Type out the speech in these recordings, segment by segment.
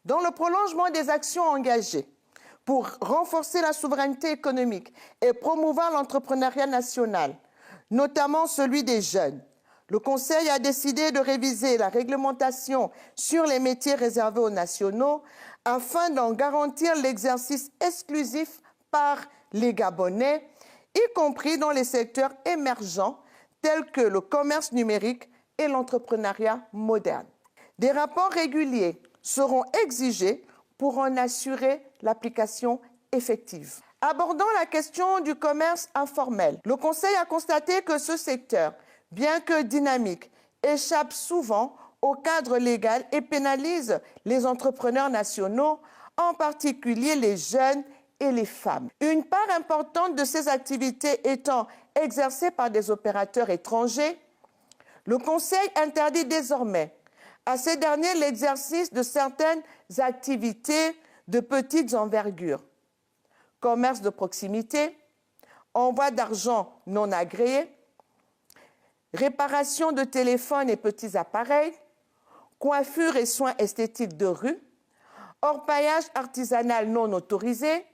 Dans le prolongement des actions engagées pour renforcer la souveraineté économique et promouvoir l'entrepreneuriat national, notamment celui des jeunes, le Conseil a décidé de réviser la réglementation sur les métiers réservés aux nationaux afin d'en garantir l'exercice exclusif par les Gabonais, y compris dans les secteurs émergents tels que le commerce numérique et l'entrepreneuriat moderne. Des rapports réguliers seront exigés pour en assurer l'application effective. Abordant la question du commerce informel, le Conseil a constaté que ce secteur, bien que dynamique, échappe souvent au cadre légal et pénalise les entrepreneurs nationaux, en particulier les jeunes et les femmes. Une part importante de ces activités étant exercée par des opérateurs étrangers, le Conseil interdit désormais à ces derniers l'exercice de certaines activités de petite envergure. Commerce de proximité, envoi d'argent non agréé, réparation de téléphones et petits appareils, coiffure et soins esthétiques de rue, orpaillage artisanal non autorisé,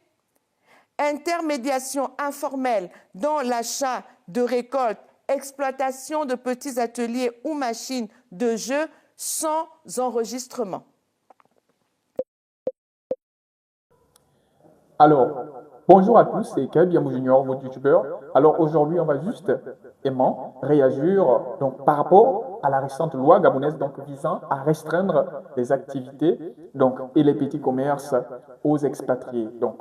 intermédiation informelle dans l'achat de récoltes, exploitation de petits ateliers ou machines de jeu sans enregistrement. Alors, bonjour à tous, c'est Keb Yamou Junior, votre youtubeur. Alors aujourd'hui, on va juste réagir donc, par rapport à la récente loi gabonaise donc, visant à restreindre les activités donc, et les petits commerces aux expatriés. Donc,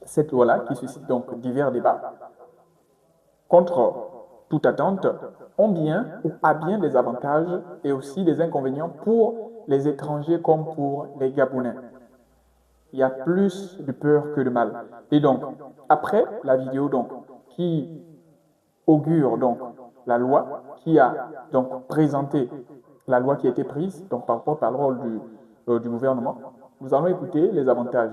cette loi-là qui suscite donc divers débats, contre toute attente, ont bien ou a bien des avantages et aussi des inconvénients pour les étrangers comme pour les Gabonais. Il y a plus de peur que de mal. Et donc, après la vidéo donc, qui augure donc, la loi, qui a donc présenté la loi qui a été prise donc, par porte-parole du gouvernement, nous allons écouter les avantages.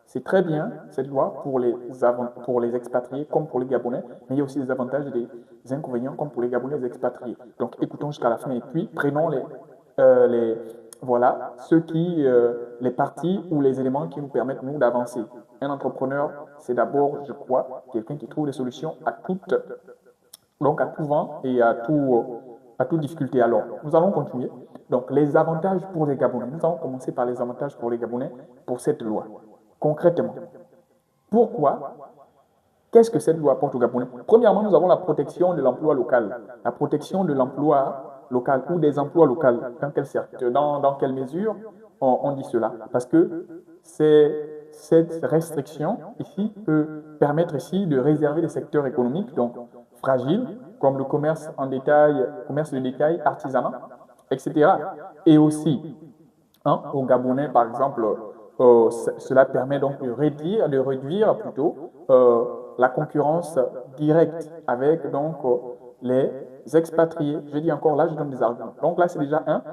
C'est très bien, cette loi, pour les expatriés comme pour les Gabonais, mais il y a aussi des avantages et des inconvénients comme pour les Gabonais et les expatriés. Donc, écoutons jusqu'à la fin et puis prenons voilà, les parties ou les éléments qui nous permettent, nous, d'avancer. Un entrepreneur, c'est d'abord, je crois, quelqu'un qui trouve des solutions à tout vent et à toute difficulté. Alors, nous allons continuer. Donc, les avantages pour les Gabonais. Nous allons commencer par les avantages pour les Gabonais pour cette loi. Concrètement, pourquoi? Qu'est-ce que cette loi apporte aux Gabonais? Premièrement, nous avons la protection de l'emploi local. La protection de l'emploi local ou des emplois locaux. Dans quelle mesure on dit cela? Parce que cette restriction ici peut permettre ici de réserver des secteurs économiques donc fragiles comme le commerce en détail, commerce de détail, artisanat, etc. Et aussi, aux Gabonais, par exemple, cela permet donc de réduire plutôt la concurrence directe avec donc les expatriés. Je dis encore là, je donne des arguments. Donc là, c'est déjà un.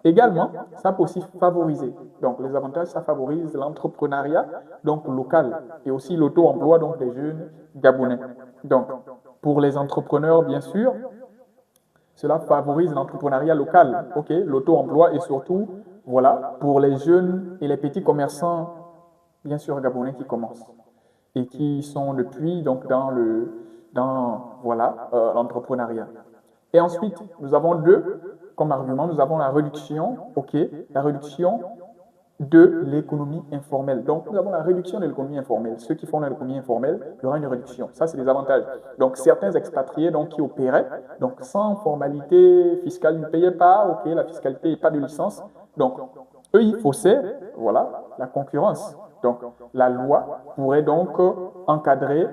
Également, ça peut aussi favoriser. Donc les avantages, ça favorise l'entrepreneuriat donc local et aussi l'auto-emploi donc des jeunes Gabonais. Donc pour les entrepreneurs, bien sûr, cela favorise l'entrepreneuriat local, ok, l'auto-emploi et surtout, voilà, pour les jeunes et les petits commerçants, bien sûr, gabonais qui commencent et qui sont depuis donc dans l'entrepreneuriat. Et ensuite, nous avons comme argument, nous avons la réduction, ok, la réduction de l'économie informelle. Donc, nous avons la réduction de l'économie informelle. Ceux qui font l'économie informelle, il y aura une réduction. Ça, c'est des avantages. Donc, certains expatriés donc, qui opéraient, donc sans formalité fiscale, ils ne payaient pas, ok, la fiscalité et pas de licence. Donc, eux, ils faussaient, voilà, la concurrence. Donc, la loi pourrait donc encadrer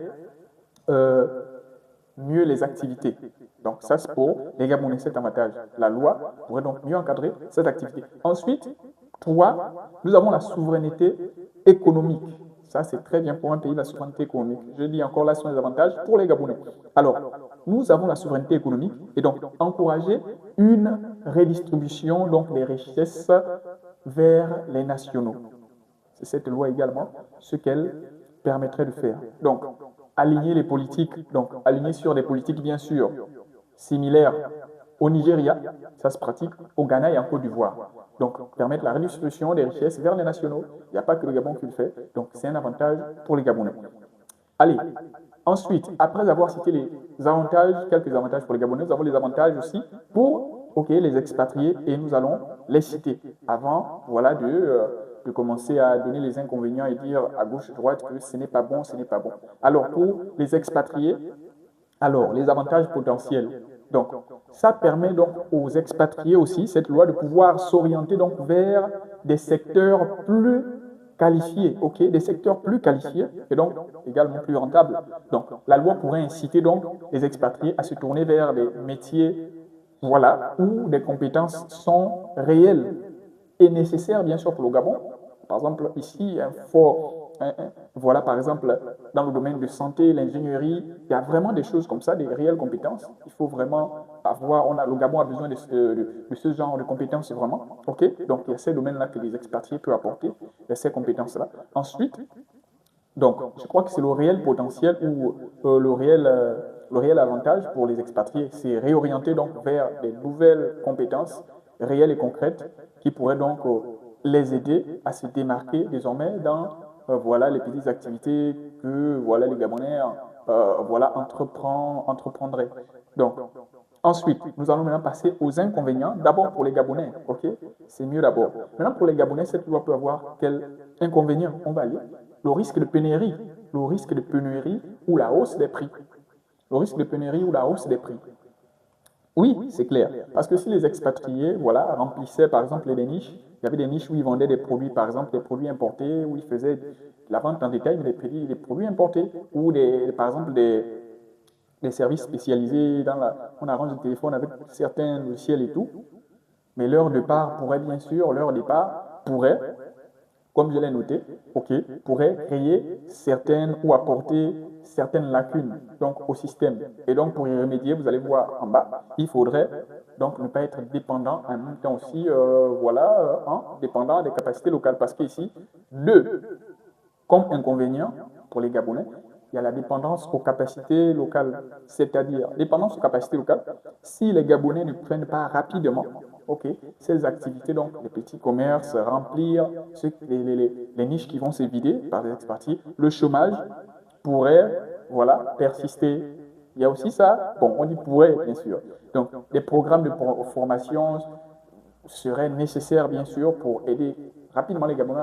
mieux les activités. Donc, ça, c'est pour les Gabonais, cet avantage. La loi pourrait donc mieux encadrer cette activité. Ensuite, 3, nous avons la souveraineté économique. Ça, c'est très bien pour un pays, la souveraineté économique. Je dis encore là, ce sont les avantages pour les Gabonais. Alors, nous avons la souveraineté économique et donc encourager une redistribution donc, des richesses vers les nationaux. C'est cette loi également ce qu'elle permettrait de faire. Donc, aligner les politiques, donc aligner sur des politiques bien sûr similaires Au Nigeria, ça se pratique. Au Ghana et en Côte d'Ivoire. Donc, permettre la redistribution des richesses vers les nationaux. Il n'y a pas que le Gabon qui le fait. Donc, c'est un avantage pour les Gabonais. Allez, ensuite, après avoir cité les avantages, quelques avantages pour les Gabonais, nous avons les avantages aussi pour les expatriés et nous allons les citer avant voilà, de commencer à donner les inconvénients et dire à gauche et à droite que ce n'est pas bon, ce n'est pas bon. Alors, pour les expatriés, alors, les avantages potentiels. Donc, ça permet donc aux expatriés aussi, cette loi, de pouvoir s'orienter donc vers des secteurs plus qualifiés, des secteurs plus qualifiés et donc également plus rentables. Donc, la loi pourrait inciter donc les expatriés à se tourner vers des métiers, voilà, où des compétences sont réelles et nécessaires, bien sûr, pour le Gabon. Par exemple, ici, voilà, par exemple, dans le domaine de santé, l'ingénierie, il y a vraiment des choses comme ça, des réelles compétences. Il faut vraiment avoir, le Gabon a besoin de ce genre de compétences vraiment. Donc, il y a ces domaines-là que les expatriés peuvent apporter, il y a ces compétences-là. Ensuite, donc, je crois que c'est le réel potentiel ou le réel avantage pour les expatriés, c'est réorienter donc vers des nouvelles compétences réelles et concrètes qui pourraient donc les aider à se démarquer désormais dans voilà, les petites activités que voilà, les Gabonais voilà, entreprendraient. Donc, ensuite, nous allons maintenant passer aux inconvénients. D'abord pour les Gabonais, c'est mieux d'abord. Maintenant pour les Gabonais, cette loi peut avoir quel inconvénient? On va lire. Le risque de pénurie ou la hausse des prix. Le risque de pénurie ou la hausse des prix. Oui, c'est clair. Parce que si les expatriés, voilà, remplissaient par exemple des niches, il y avait des niches où ils vendaient des produits, par exemple des produits importés, où ils faisaient la vente en détail, mais des produits importés, ou par exemple des services spécialisés on arrange le téléphone avec certains logiciels et tout. Mais leur départ pourrait, comme je l'ai noté, pourrait créer certaines ou apporter certaines lacunes donc, au système. Et donc, pour y remédier, vous allez voir en bas, il faudrait donc ne pas être dépendant en même temps aussi, dépendant des capacités locales. Parce qu'ici, comme inconvénient pour les Gabonais, il y a la dépendance aux capacités locales. C'est-à-dire, dépendance aux capacités locales, si les Gabonais ne prennent pas rapidement ces activités, donc les petits commerces, remplir les niches qui vont se vider par les expatriés, le chômage pourrait persister. Il y a aussi ça, bon, on dit pourrait, bien sûr. Donc, des programmes de formation seraient nécessaires, bien sûr, pour aider rapidement les Gabonais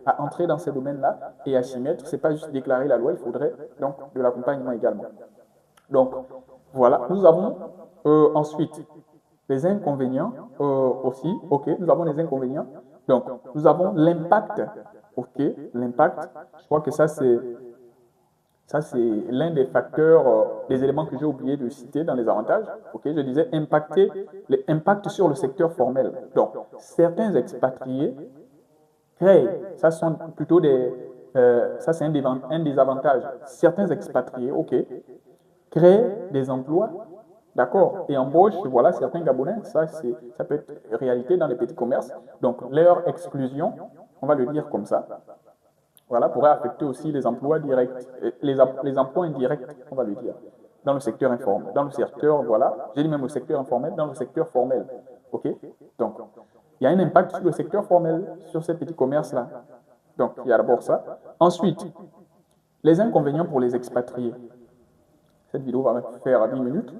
à entrer dans ces domaines-là et à s'y mettre. Ce n'est pas juste déclarer la loi, il faudrait donc de l'accompagnement également. Donc, voilà, nous avons ensuite les inconvénients aussi. Nous avons les inconvénients. Donc, nous avons l'impact. L'impact, je crois que ça, c'est l'un des facteurs, des éléments que j'ai oublié de citer dans les avantages. Je disais l'impact sur le secteur formel. Donc, certains expatriés créent, ça sont plutôt ça c'est un des avantages. Certains expatriés, créent des emplois, d'accord, et embauchent, voilà, certains Gabonais, ça peut être réalité dans les petits commerces. Donc, leur exclusion, on va le dire comme ça, voilà, pourrait affecter aussi les emplois directs, les emplois indirects, on va le dire, dans le secteur informel, dans le secteur, voilà, j'ai dit même le secteur informel, dans le secteur formel, donc, il y a un impact sur le secteur formel, sur ces petits commerces-là. Donc, il y a d'abord ça. Ensuite, les inconvénients pour les expatriés. Cette vidéo va me faire 10 minutes,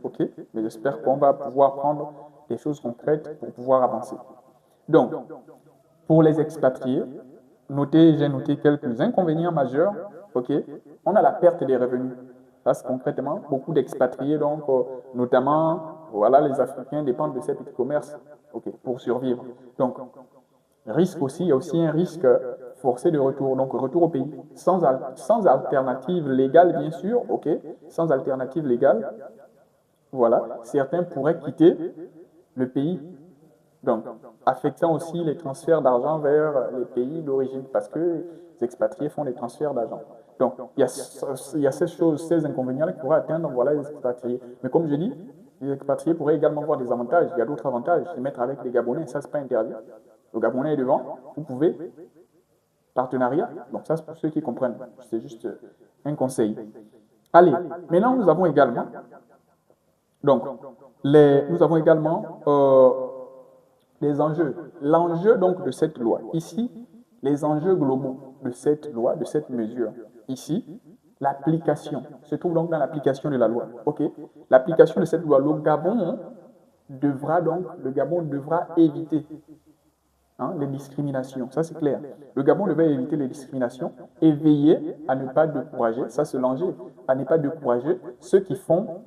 mais j'espère qu'on va pouvoir prendre des choses concrètes pour pouvoir avancer. Donc, pour les expatriés, j'ai noté quelques inconvénients majeurs. On a la perte des revenus. Ça, c'est concrètement beaucoup d'expatriés, donc notamment, voilà, les Africains dépendent de ces petits commerces, pour survivre. Donc, risque aussi, il y a aussi un risque forcé de retour, donc retour au pays, sans alternative légale, bien sûr, sans alternative légale. Voilà, certains pourraient quitter le pays. Donc, affectant aussi les transferts d'argent vers les pays d'origine, parce que les expatriés font des transferts d'argent. Donc, il y a ces inconvénients qui pourraient atteindre les expatriés. Mais comme je dis, les expatriés pourraient également avoir des avantages. Il y a d'autres avantages. Se mettre avec les Gabonais, ça, ce n'est pas interdit. Le Gabonais est devant, vous pouvez. Partenariat, donc ça, c'est pour ceux qui comprennent. C'est juste un conseil. Allez, maintenant, nous avons également Donc, nous avons également les enjeux. L'enjeu donc de cette loi. Ici, les enjeux globaux de cette loi, de cette mesure. Ici, l'application. Se trouve donc dans l'application de la loi. OK? L'application de cette loi. Le Gabon devra éviter les discriminations. Ça, c'est clair. Le Gabon devait éviter les discriminations et veiller à ne pas décourager, ça c'est l'enjeu, à ne pas décourager ceux qui font,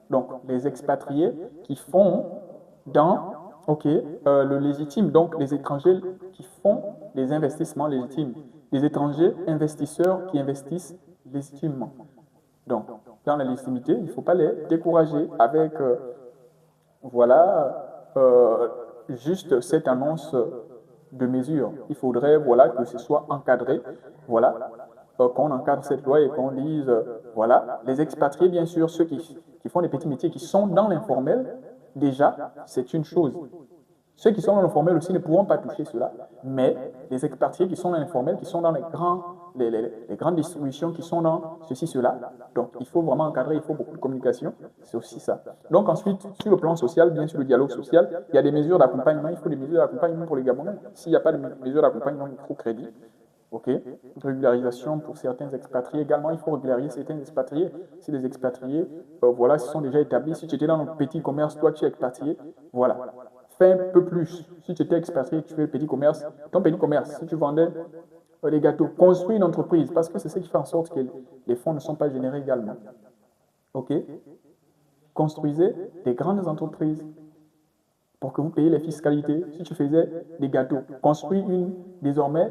donc les expatriés qui font dans le légitime, donc les étrangers qui font des investissements légitimes, les étrangers investisseurs qui investissent légitimement. Donc, dans la légitimité, il ne faut pas les décourager avec, juste cette annonce de mesures. Il faudrait, que ce soit encadré, qu'on encadre cette loi et qu'on dise, les expatriés, bien sûr, ceux qui font des petits métiers, qui sont dans l'informel, déjà, c'est une chose. Ceux qui sont dans l'informel aussi ne pourront pas toucher cela, mais les expatriés qui sont dans l'informel, qui sont dans les grandes distributions, qui sont dans ceci, cela, donc il faut vraiment encadrer, il faut beaucoup de communication, c'est aussi ça. Donc ensuite, sur le plan social, bien sûr le dialogue social, il y a des mesures d'accompagnement, il faut des mesures d'accompagnement pour les Gabonais. S'il n'y a pas de mesures d'accompagnement, il faut crédit. OK. Régularisation pour certains expatriés également, il faut régulariser certains expatriés. Si les expatriés, se sont déjà établis, si tu étais dans le petit commerce, toi tu es expatrié, fais un peu plus. Si tu étais expatrié, tu fais le petit commerce, ton petit commerce, si tu vendais des gâteaux, construis une entreprise, parce que c'est ce qui fait en sorte que les fonds ne sont pas générés également. OK. Construisez des grandes entreprises pour que vous payiez les fiscalités. Si tu faisais des gâteaux, construis désormais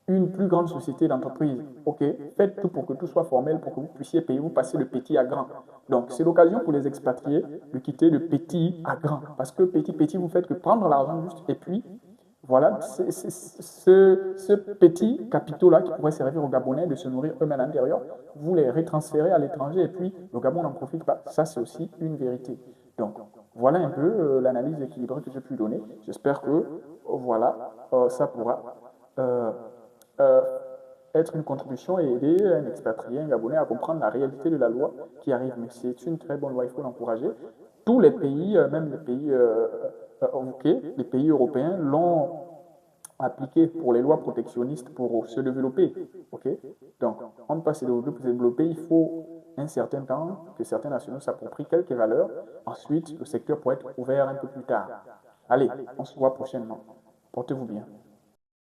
une plus grande société d'entreprise. OK. Faites tout pour que tout soit formel, pour que vous puissiez payer, vous passez de petit à grand. Donc, c'est l'occasion pour les expatriés de quitter de petit à grand. Parce que petit, vous faites que prendre l'argent juste et puis, ce petit capitaux-là qui pourrait servir aux Gabonais de se nourrir eux-mêmes à l'intérieur, vous les retransférez à l'étranger et puis le Gabon n'en profite pas. Ça, c'est aussi une vérité. Donc, voilà un peu l'analyse équilibrée que j'ai pu donner. J'espère que, ça pourra être une contribution et aider un expatrié, un Gabonais à comprendre la réalité de la loi qui arrive. Mais c'est une très bonne loi, il faut l'encourager. Tous les pays, même les pays les pays européens l'ont appliqué pour les lois protectionnistes pour se développer. Okay. Donc, on ne peut pas se développer, il faut un certain temps que certains nationaux s'approprient quelques valeurs. Ensuite, le secteur pourrait être ouvert un peu plus tard. Allez, on se voit prochainement. Portez-vous bien.